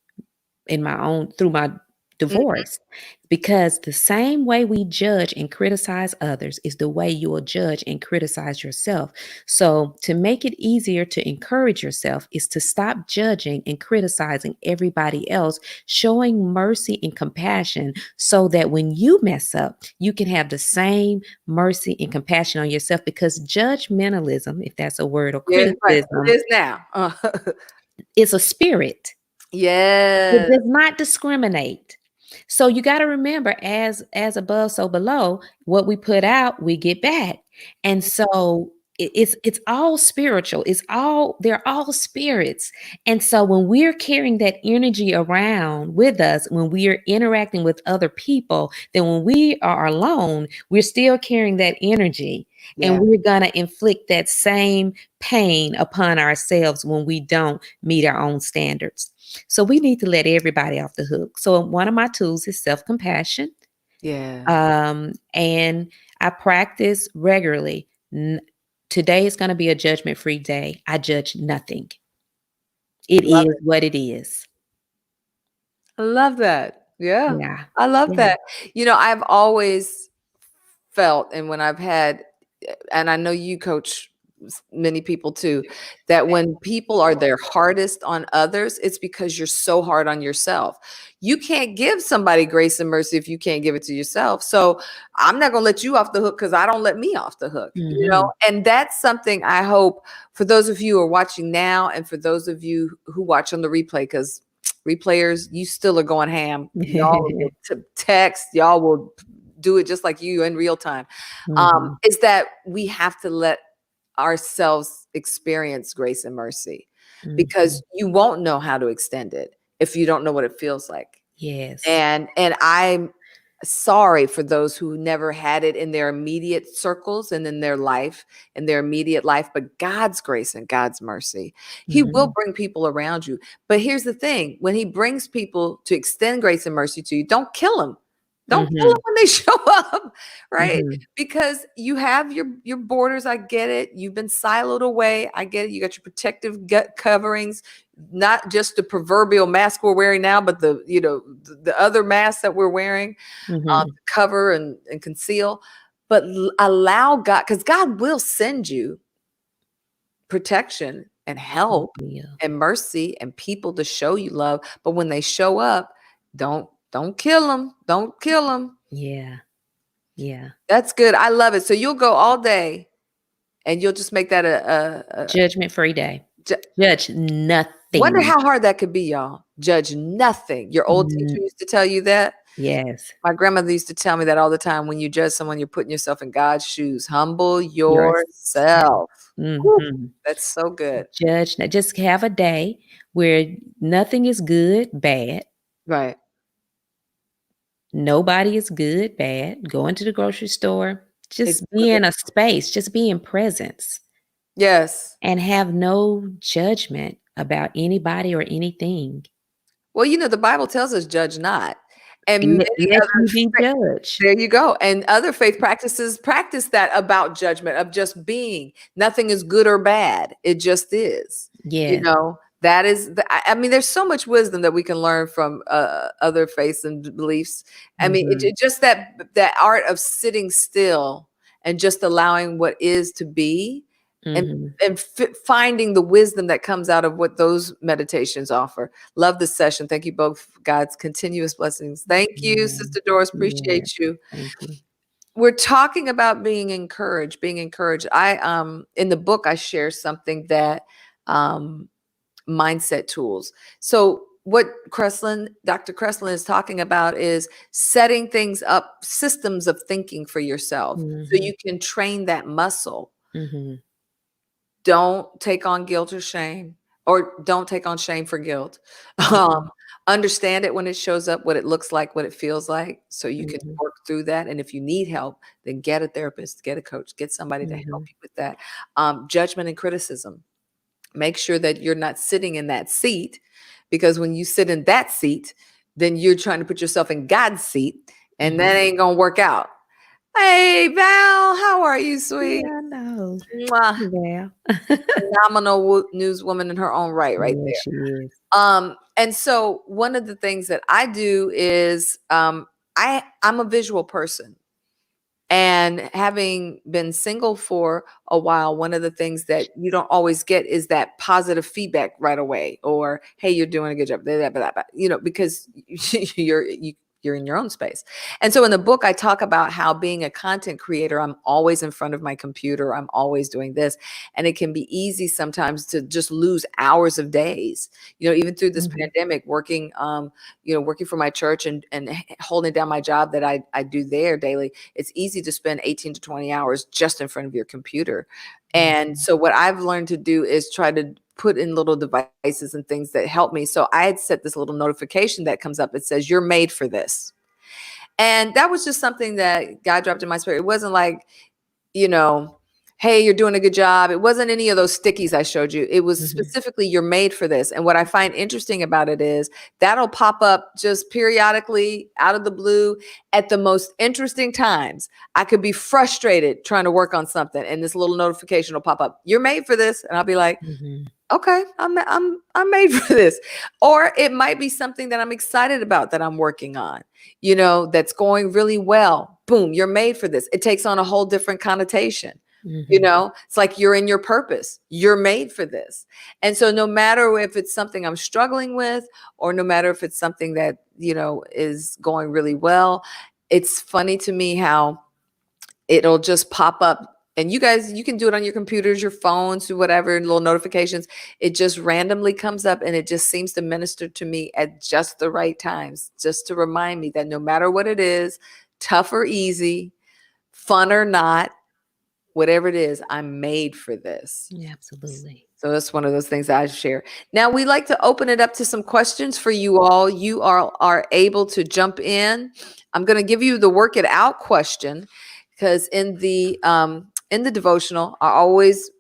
through my divorce, because the same way we judge and criticize others is the way you will judge and criticize yourself. So to make it easier to encourage yourself is to stop judging and criticizing everybody else, showing mercy and compassion so that when you mess up, you can have the same mercy and compassion on yourself, because judgmentalism, if that's a word, or Yeah, right. It criticism, is now. is a spirit. It Yes. does not discriminate. So you got to remember, as above, so below, what we put out, we get back. And so it's all spiritual. They're all spirits. And so when we're carrying that energy around with us, when we are interacting with other people, then when we are alone, we're still carrying that energy. And Yeah. we're going to inflict that same pain upon ourselves when we don't meet our own standards. So we need to let everybody off the hook. So one of my tools is self-compassion. Yeah. And I practice regularly. Today is going to be a judgment-free day. I judge nothing. It Love is it. what it is. I love that. Yeah. Yeah. I love Yeah. that. I've always felt, and when I've had, and I know you coach many people too, that when people are their hardest on others, it's because you're so hard on yourself. You can't give somebody grace and mercy if you can't give it to yourself. So I'm not going to let you off the hook because I don't let me off the hook, Mhm. and that's something I hope for those of you who are watching now, and for those of you who watch on the replay, because replayers, you still are going ham. Y'all will text, y'all will do it just like you in real time. Mhm. Is that we have to let ourselves experience grace and mercy, because Mhm. you won't know how to extend it if you don't know what it feels like. Yes. And I'm sorry for those who never had it in their immediate circles and in their life, in their immediate life. But God's grace and God's mercy, He will Mhm. bring people around you. But here's the thing: when He brings people to extend grace and mercy to you, don't kill them. Don't kill them Mhm. when they show up, right? Mhm. Because you have your borders. I get it. You've been siloed away. I get it. You got your protective gut coverings, not just the proverbial mask we're wearing now, but the other masks that we're wearing to Mhm. cover and conceal. But allow God, because God will send you protection and help Yeah. and mercy and people to show you love. But when they show up, don't kill them. Don't kill them. Yeah. Yeah. That's good. I love it. So you'll go all day and you'll just make that Judgment-free day. ju- Judge wonder nothing. how hard that could be, y'all. Judge nothing. Your old teacher N used to tell you that. Yes. My grandmother used to tell me that all the time. When you judge someone, you're putting yourself in God's shoes. Humble Yourself. yourself. Woo, Mhm. that's so good. Judge not. Just have a day where nothing is good, bad. Right. Nobody is good, bad. Go into the grocery store. It's Just be good. in a space. Just be in presence Yes. and have no judgment about anybody or anything. Well, the Bible tells us judge not. And many Lest other you be judged. there you go. And other faith practices practice that about judgment, of just being. Nothing is good or bad. It just is. Yes. That is I mean, there's so much wisdom that we can learn from other faiths and beliefs. I mean, Mhm. just that art of sitting still and just allowing what is to be, and Mhm. finding the wisdom that comes out of what those meditations offer. Love this session. Thank you both. God's continuous blessings. Thank you, Amen. Sister Doris. Yeah. Appreciate you. Thank you. We're talking about being encouraged, being encouraged. In the book I share something that um mindset tools. So what Dr. Kreslyn is talking about is setting things up, systems of thinking for yourself so Mhm. you can train that muscle. Mhm. Don't take on guilt or shame, or don't take on shame for guilt. Mhm. Understand it when it shows up, what it looks like, what it feels like, so you can Mhm. work through that. And if you need help, then get a therapist, get a coach, get somebody to help Mhm. you with that. Judgment and criticism. Make sure that you're not sitting in that seat, because when you sit in that seat, then you're trying to put yourself in God's seat, and that Mhm. ain't gonna work out. Hey, Val, how are you, sweet? Yeah, I know. Mwah. Yeah. Phenomenal newswoman in her own right Yeah, there. she is. And so one of the things that I do is I'm a visual person. And having been single for a while, one of the things that you don't always get is that positive feedback right away, or hey, you're doing a good job, blah, blah, blah, blah, because you're in your own space. And so in the book, I talk about how being a content creator, I'm always in front of my computer, I'm always doing this, and it can be easy sometimes to just lose hours of days. Even through this Mhm. pandemic, working for my church and holding down my job that I do there daily, it's easy to spend 18 to 20 hours just in front of your computer. And Mhm. so what I've learned to do is try to put in little devices and things that help me. So I had set this little notification that comes up. It says, "You're made for this." And that was just something that God dropped in my spirit. It wasn't like, you know, hey, you're doing a good job. It wasn't any of those stickies I showed you. It was Mhm. specifically, you're made for this. And what I find interesting about it is that'll pop up just periodically out of the blue at the most interesting times. I could be frustrated trying to work on something, and this little notification will pop up. You're made for this. And I'll be like, Mhm. okay, I'm made for this. Or it might be something that I'm excited about that I'm working on, that's going really well. Boom, you're made for this. It takes on a whole different connotation. Mhm. It's like you're in your purpose. You're made for this. And so no matter if it's something I'm struggling with, or no matter if it's something that, is going really well, it's funny to me how it'll just pop up. And you guys, you can do it on your computers, your phones, or whatever, little notifications. It just randomly comes up, and it just seems to minister to me at just the right times, just to remind me that no matter what it is, tough or easy, fun or not, whatever it is, I'm made for this. Yeah, absolutely. So that's one of those things that I share. Now we like to open it up to some questions for you all. You are able to jump in. I'm going to give you the work it out question, because in the devotional,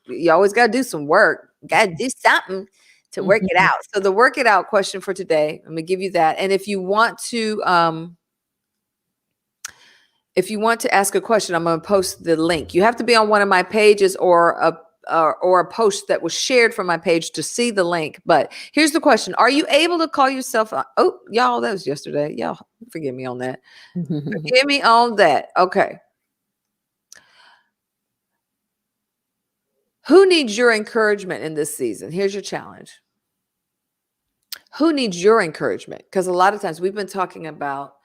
you always got to do some work. Got to do something to work it Mhm. out. So the work it out question for today, I'm going to give you that. And if you want to ask a question, I'm going to post the link. You have to be on one of my pages, or a post that was shared from my page to see the link. But here's the question: are you able to call yourself? Oh, y'all, that was yesterday. Y'all, forgive me on that. Forgive me on that. Okay. Who needs your encouragement in this season? Here's your challenge. Who needs your encouragement? Because a lot of times we've been talking about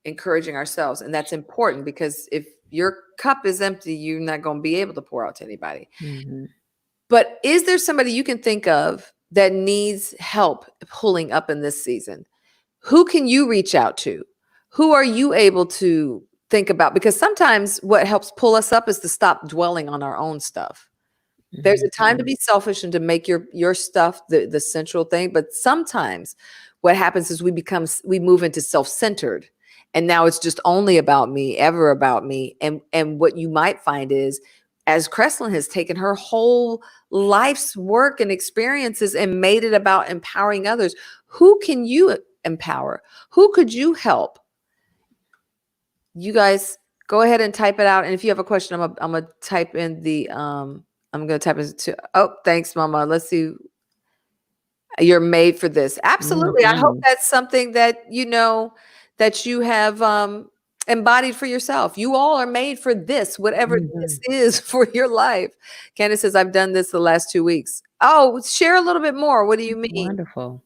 encouraging ourselves, and that's important, because if your cup is empty, you're not going to be able to pour out to anybody. Mhm. But is there somebody you can think of that needs help pulling up in this season? Who can you reach out to? Who are you able to think about? Because sometimes what helps pull us up is to stop dwelling on our own stuff. There's a time to Mhm. be selfish and to make your stuff the central thing, but sometimes what happens is we move into self-centered, and now it's just only about me, ever about me. And what you might find is, as Kreslyn has taken her whole life's work and experiences and made it about empowering others, who can you empower? Who could you help? You guys go ahead and type it out. And if you have a question, I'm gonna type in the I'm gonna type into, oh, thanks, Mama. Let's see. You're made for this. Absolutely. I hope Mhm. that's something that that you have embodied for yourself. You all are made for this, whatever this Mhm. is for your life. Candace says, I've done this the last 2 weeks. Oh, share a little bit more. What do you mean? Wonderful.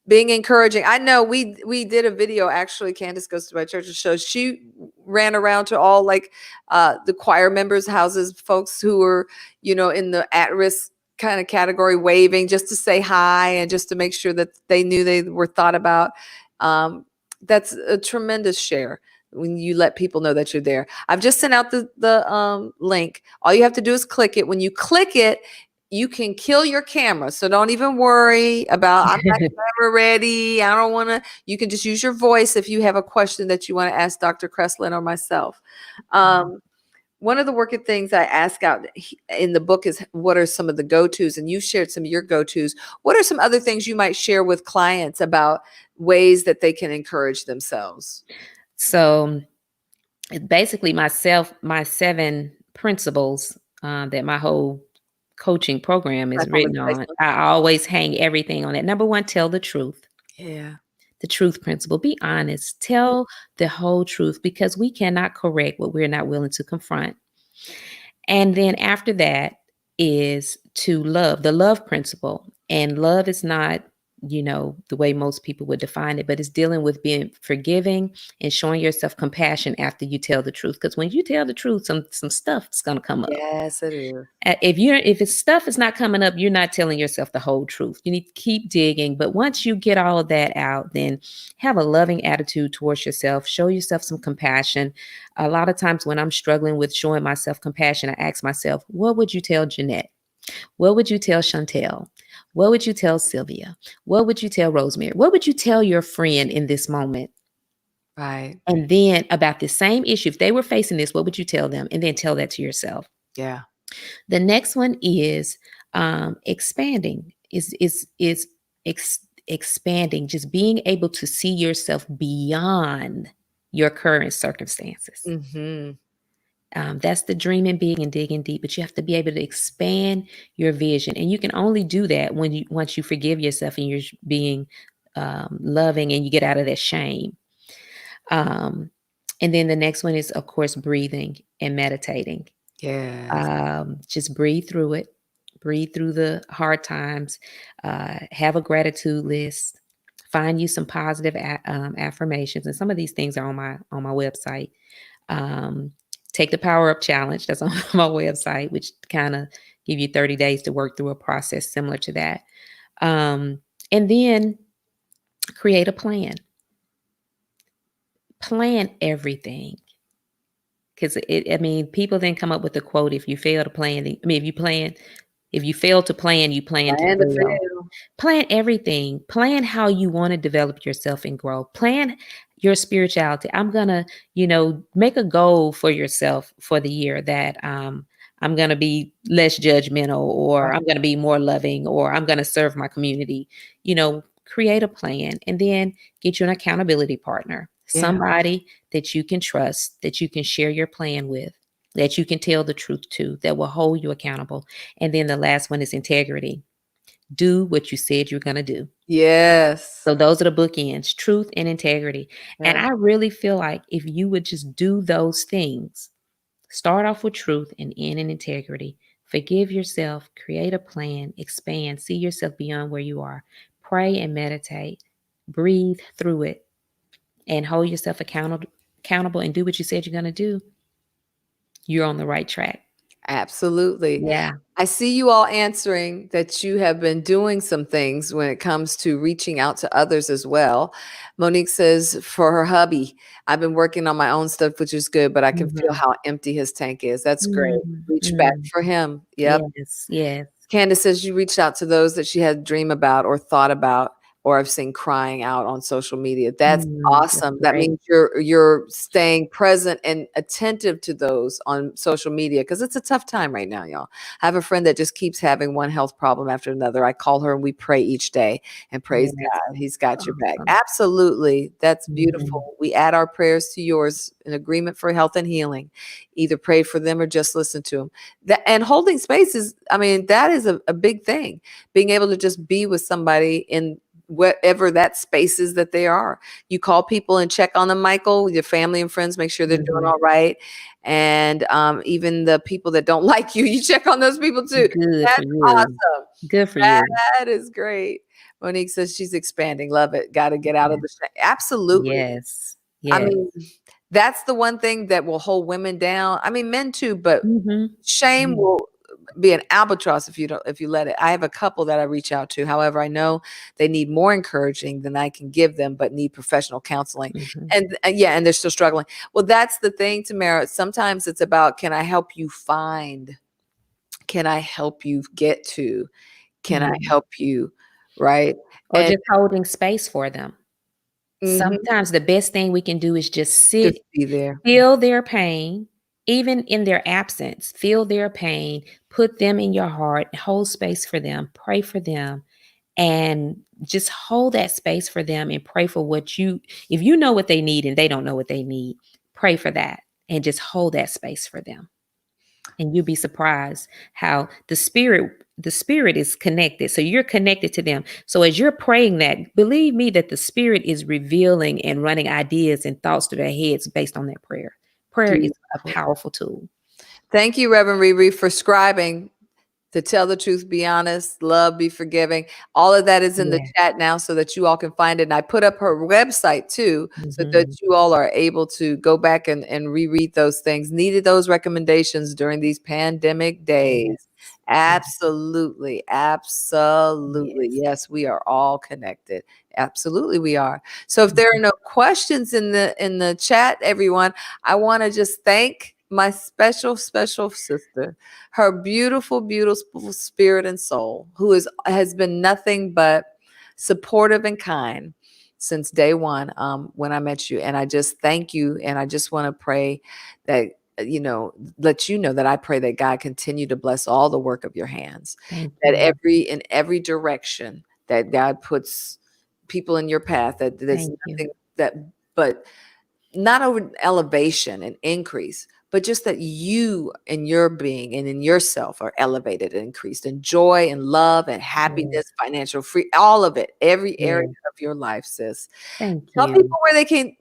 Being encouraging. I know we did a video, actually. Candace goes to my church and shows, she ran around to all, like, the choir members' houses, folks who were, in the at-risk kind of category, waving just to say hi and just to make sure that they knew they were thought about. That's a tremendous share when you let people know that you're there. I've just sent out the link. All you have to do is click it. When you click it, you can kill your camera. So don't even worry about, I'm not camera ready, I don't want to. You can just use your voice if you have a question that you want to ask Dr. Kreslyn or myself. One of the working things I ask out in the book is, what are some of the go-tos? And you shared some of your go-tos. What are some other things you might share with clients about ways that they can encourage themselves? So basically my 7 principles that my whole coaching program is written on. Transformational. I always hang everything on that. Number 1, tell the truth. Yeah. The truth principle. Be honest. Mm. Tell the whole truth because we cannot correct what we're not willing to confront. And then after that is to love, the love principle. And love is not, the way most people would define it, but it's dealing with being forgiving and showing yourself compassion after you tell the truth. Because when you tell the truth, some stuff is going to come up. Yes, it is. If it's stuff is not coming up, you're not telling yourself the whole truth. You need to keep digging. But once you get all of that out, then have a loving attitude towards yourself. Show yourself some compassion. A lot of times when I'm struggling with showing myself compassion, I ask myself, what would you tell Jeanette? What would you tell Chantel? What would you tell Sylvia? What would you tell Rosemary? What would you tell your friend in this moment? Right. And then about the same issue, if they were facing this, what would you tell them? And then tell that to yourself. Yeah. The next one is expanding. Expanding, just being able to see yourself beyond your current circumstances. Mm-hmm. That's the dreaming big and digging deep, but you have to be able to expand your vision, and you can only do that once you forgive yourself and you're being loving, and you get out of that shame. And then the next one is, of course, breathing and meditating. Yes. Just breathe through it. Breathe through the hard times. Have a gratitude list. Find you some positive affirmations, and some of these things are on my website. Take the Power Up Challenge. That's on my website, which kind of give you 30 days to work through a process similar to that. And then create a plan. Plan everything. Because people then come up with a quote: if you fail to plan, if you fail to plan, you plan to Plan to fail. fail. Plan everything. Plan how you want to develop yourself and grow. Plan your spirituality. I'm going to, make a goal for yourself for the year that I'm going to be less judgmental, or I'm going to be more loving, or I'm going to serve my community. Create a plan, and then get you an accountability partner, somebody that you can trust, that you can share your plan with, that you can tell the truth to, that will hold you accountable. And then the last one is integrity. Do what you said you're going to do. Yes. So those are the bookends, truth and integrity. And Yes. I really feel like if you would just do those things, start off with truth and end in integrity, forgive yourself, create a plan, expand, see yourself beyond where you are, pray and meditate, breathe through it, and hold yourself accountable and do what you said you're going to do, you're on the right track. Absolutely. Yeah. I see you all answering that you have been doing some things when it comes to reaching out to others as well. Monique says for her hubby, I've been working on my own stuff, which is good, but I can feel how empty his tank is. That's great. Reach back for him. Yep. Yes. Yes. Candace says you reached out to those that she had a dream about or thought about or have seen crying out on social media. That's That's awesome. That great. means you're staying present and attentive to those on social media because it's a tough time right now, y'all. I have a friend that just keeps having one health problem after another. I call her and we pray each day, and praise Yes. God, He's got your back. Awesome. Absolutely. That's beautiful. Mhm. We add our prayers to yours in agreement for health and healing. Either pray for them or just listen to them. And holding space is, that is a big thing. Being able to just be with somebody in whatever that space is that they are. You call people and check on them, Michael, your family and friends, make sure they're doing all right. And even the people that don't like you, you check on those people too. Good for That's you. awesome. Good for you. That is great. Monique says she's expanding. Love it. Got to get out of Yeah. the shame. Absolutely. Yes. I Yes. mean, that's the one thing that will hold women down. Men too, but Mhm. shame Mhm. will be an albatross if you let it. I have a couple that I reach out to. However, I know they need more encouraging than I can give them, but need professional counseling. Mhm. And they're still struggling. Well, that's the thing, Tamara. Sometimes it's about, can I help you find? Can I help you get to? Can I Mhm. help you? Right? Or And just holding space for them. mhm, Sometimes the best thing we can do is just sit, just be there. feel their pain, even in their absence, feel their pain, put them in your heart, hold space for them, pray for them, and just hold that space for them and pray for if you know what they need and they don't know what they need, pray for that and just hold that space for them. And you'll be surprised how the spirit the spirit is connected. So you're connected to them. So as you're praying that, believe me that the spirit is revealing and running ideas and thoughts to their heads based on that prayer. Prayer is a Beautiful. powerful tool. Thank you, Reverend Riri, for scribing. To tell the truth, be honest, love, be forgiving. All of that is in the Yeah. chat now so that you all can find it. And I put up her website too, so that Mhm. you all are able to go back and reread those things. Needed those recommendations during these pandemic days. Yes. Yes. Absolutely. Absolutely. Yes. Yes, we are all connected. Absolutely we are. So if there are Mhm. no questions in the chat, everyone, I want to just thank my special sister, her beautiful, beautiful spirit and soul, who has been nothing but supportive and kind since day one, when I met you. And I just thank you. And I just want to pray that, let you know that I pray that God continue to bless all the work of your hands, Thank that you. in every direction that God puts people in your path, that there's Thank you. nothing that, but not over elevation and increase, but just that you and your being and in yourself are elevated and increased in joy and love and Yes. happiness, financial free, all of it, every area Yes. of your life, sis. Thank Tell you. people where they can.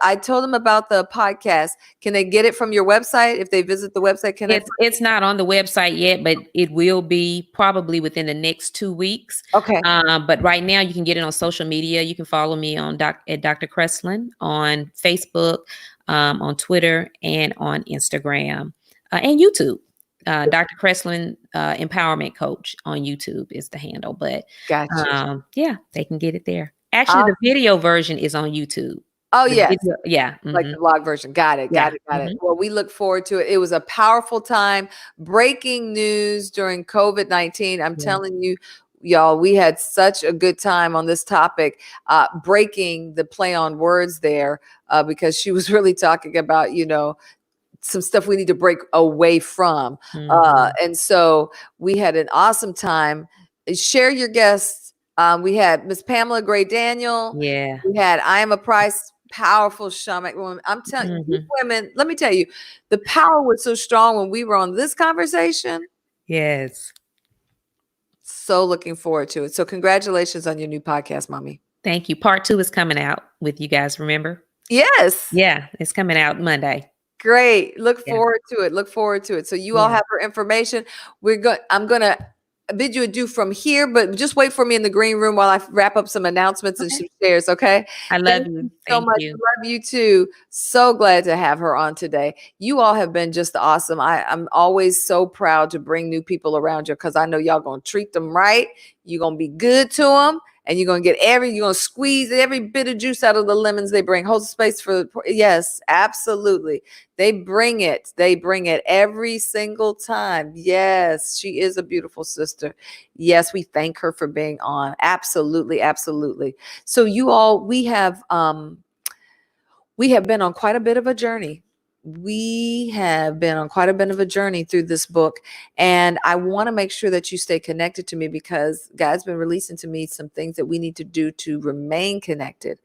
I told them about the podcast. Can they get it from your website if they visit the website? Can I? It's not on the website yet, but it will be probably within the next 2 weeks. Okay, But right now, you can get it on social media. You can follow me on at Dr. Kreslyn on Facebook, on Twitter, and on Instagram and YouTube. Dr. Kreslyn Empowerment Coach on YouTube is the handle. But got you. yeah, they can get it there. Actually, Uh, the video version is on YouTube. oh The yes. video, yeah, Like the blog version. Got it. yeah. Got it. Got it. Well, we look forward to it. It was a powerful time. Breaking news during COVID-19. I'm Yeah. telling you, y'all, we had such a good time on this topic, breaking the play on words there, because she was really talking about, some stuff we need to break away from. Mhm. And so we had an awesome time. Share your guests. We had Miss Pamela Gray Daniel. Yeah. We had I Am a Price, powerful shaman woman. I'm telling you, these Mhm. women, let me tell you, the power was so strong when we were on this conversation. Yes. So looking forward to it. So congratulations on your new podcast, mommy. Thank you. Part 2 is coming out with you guys, remember? Yes. Yeah, it's coming out Monday. Great. Look Yeah. forward to it. Look forward to it. So you all Yeah. have her information. I'm gonna bid you adieu from here, but just wait for me in the green room while I wrap up some announcements and Okay. some shares. Okay. I love Thank you. you so Thank much. you. Love you too. So glad to have her on today. You all have been just awesome. I'm always so proud to bring new people around you because I know y'all gonna treat them right. You're gonna be good to them. And you're gonna squeeze every bit of juice out of the lemons they bring. Hold space for yes, absolutely. They bring it. They bring it every single time. Yes, she is a beautiful sister. Yes, we thank her for being on. Absolutely, absolutely. So you all, we have been on quite a bit of a journey. We have been on quite a bit of a journey through this book. And I want to make sure that you stay connected to me because God's been releasing to me some things that we need to do to remain connected.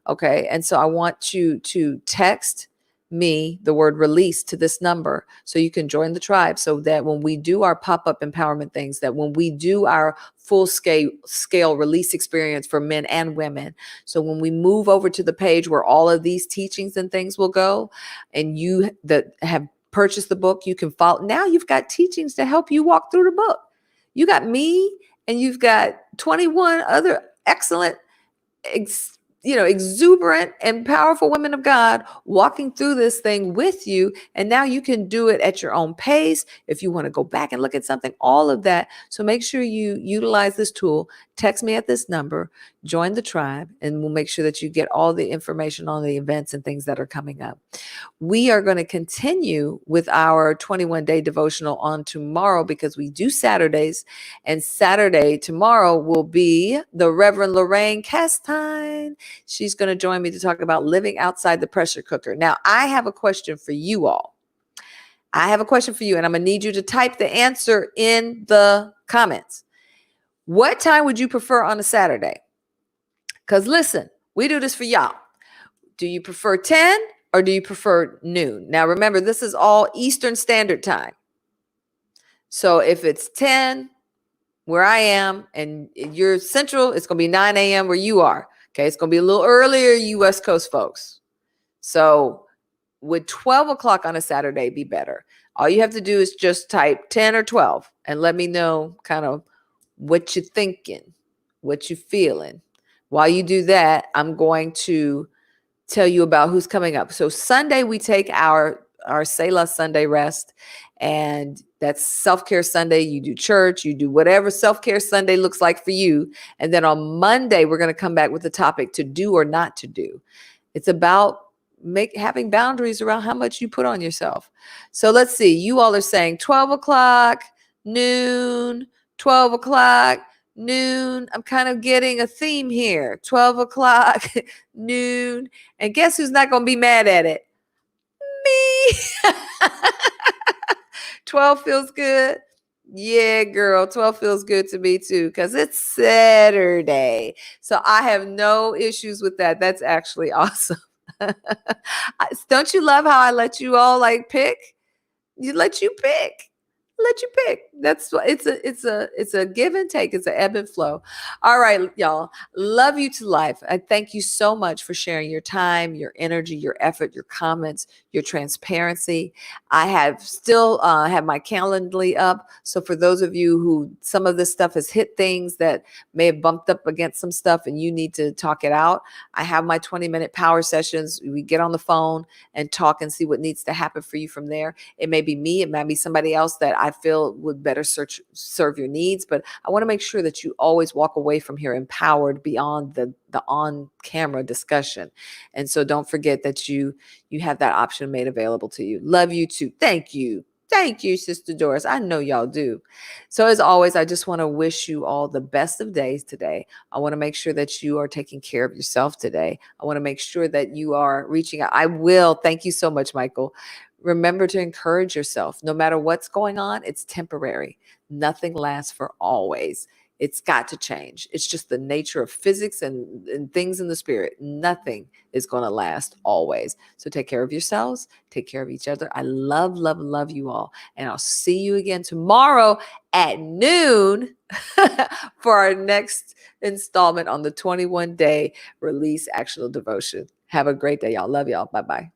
Okay. And so I want you to text me the word release to this number so you can join the tribe so that when we do our pop-up empowerment things, that when we do our full scale release experience for men and women, so when we move over to the page where all of these teachings and things will go, and you that have purchased the book, you can follow. Now you've got teachings to help you walk through the book. You got me and you've got 21 other excellent exuberant and powerful women of God walking through this thing with you. And now you can do it at your own pace. If you want to go back and look at something, all of that. So make sure you utilize this tool. Text me at this number, join the tribe, and we'll make sure that you get all the information on the events and things that are coming up. We are going to continue with our 21-day devotional on tomorrow because we do Saturdays. And Saturday, tomorrow, will be the Reverend Lorraine Castine. She's going to join me to talk about living outside the pressure cooker. Now, I have a question for you all. I have a question for you, and I'm going to need you to type the answer in the comments. What time would you prefer on a Saturday? Because listen, we do this for y'all. Do you prefer 10 or do you prefer noon? Now, remember, this is all Eastern Standard Time. So if it's 10, where I am, and you're central, it's going to be 9 a.m. where you are. Okay. It's going to be a little earlier, you West Coast folks. So would 12 o'clock on a Saturday be better? All you have to do is just type 10 or 12 and let me know kind of what you're thinking, what you're feeling. While you do that, I'm going to tell you about who's coming up. So Sunday, we take our Selah Sunday rest, and that's self-care Sunday. You do church, you do whatever self-care Sunday looks like for you. And then on Monday, we're going to come back with the topic to do or not to do. It's about having boundaries around how much you put on yourself. So let's see. You all are saying 12 o'clock, noon, 12 o'clock, noon. I'm kind of getting a theme here. 12 o'clock, noon. And guess who's not going to be mad at it? Me. 12 feels good. Yeah, girl, 12 feels good to me too, because it's Saturday. So I have no issues with that. That's actually awesome. Don't you love how I let you all like pick? Let you pick. That's what it's a give and take. It's an ebb and flow. All right, y'all. Love you to life. I thank you so much for sharing your time, your energy, your effort, your comments, your transparency. I have still have my Calendly up. So for those of you who some of this stuff has hit things that may have bumped up against some stuff and you need to talk it out, I have my 20-minute power sessions. We get on the phone and talk and see what needs to happen for you from there. It may be me, it might be somebody else that I feel would better serve your needs, but I want to make sure that you always walk away from here empowered beyond the on-camera discussion. And so don't forget that you have that option made available to you. Love you too. Thank you. Thank you, Sister Doris. I know y'all do. So as always, I just want to wish you all the best of days today. I want to make sure that you are taking care of yourself today. I want to make sure that you are reaching out. I will. Thank you so much, Michael. Remember to encourage yourself. No matter what's going on, it's temporary. Nothing lasts for always. It's got to change. It's just the nature of physics and things in the spirit. Nothing is going to last always. So take care of yourselves. Take care of each other. I love, love, love you all. And I'll see you again tomorrow at noon for our next installment on the 21-day release actionable devotion. Have a great day, y'all. Love y'all. Bye-bye.